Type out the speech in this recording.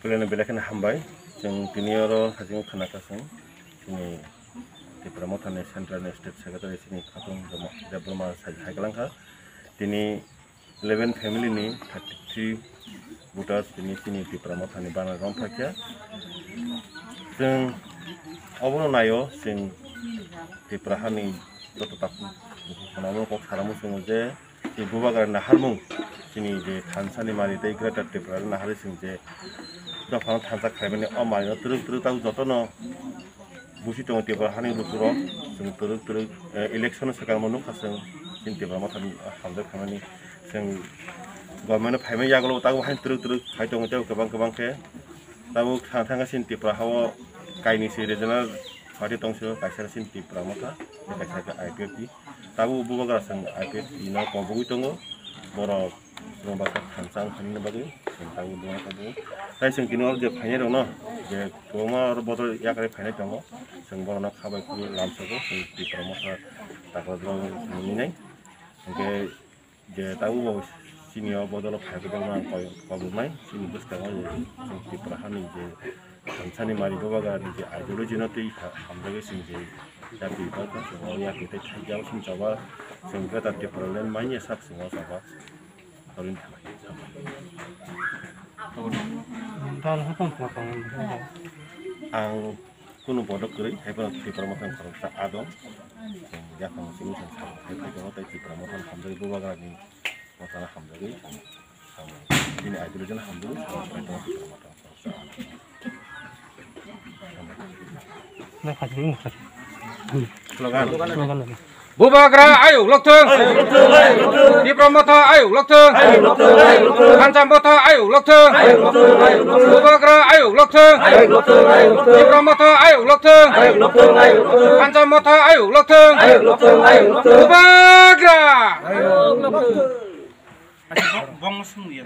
Pilihan belakan hambai, jeng tinioro hajing kanakasan, ini di Pramotan Central State Secretary sini katung Jabloma Haikalangka, ini 11 family ni 33 voters ini sini di Pramotan Bana Rompakya, jeng awal nayo, jeng di Prahani tetap menamun kok haramu sengaja, di bubagar naharmung, sini di Tansani mari di Greater di Prahani nahari sengaja. Kalau tanpa kaitannya amalnya terus tahu jotono busi tong tiap hari lusuroh terus election sekarang menung kaseng sinti Pramotan hamzah kami seng government payment ya kalau tahu hari terus hari tong jauh kebang ke tahu tangga sinti Prahawa kaini si regional hari tong sih kaisar sinti Pramotan kaisar ke IPFD tahu bukan kaseng IPFD na kombu itu borok nombakan hansang kami nabagai tahu bukan kombu saya sengkino je paine dong no je toma botol ya kali paine dong seng borona khabai ku lamsago di Pramotan takradro ini nai oke je tahu bahwa sini botol paine dong nang kau mai sini bus kau je di Prahani je hansani mari baga je ideologi nanti hamdaga sing je tapi baga semua ya kita jauh sing coba sehingga tadi problem mainnya sab semua coba Orang ang kuno bodoh kiri, hebat di Pramotan Karta Adong, ya kamu sini sama, hebat juga di Pramotan Hamdani bukan lagi, masalah Hamdani, sama ini aja dulu jangan Hamdani, sama Pramotan Karta Nah, kasih. Slogan. Bubagra ayo loktung di Pramotan ayo loktung Kancambota ayo loktung Bubagra ayo loktung di Pramotan ayo loktung Kancambota ayo loktung Bubagra Bong semua ya.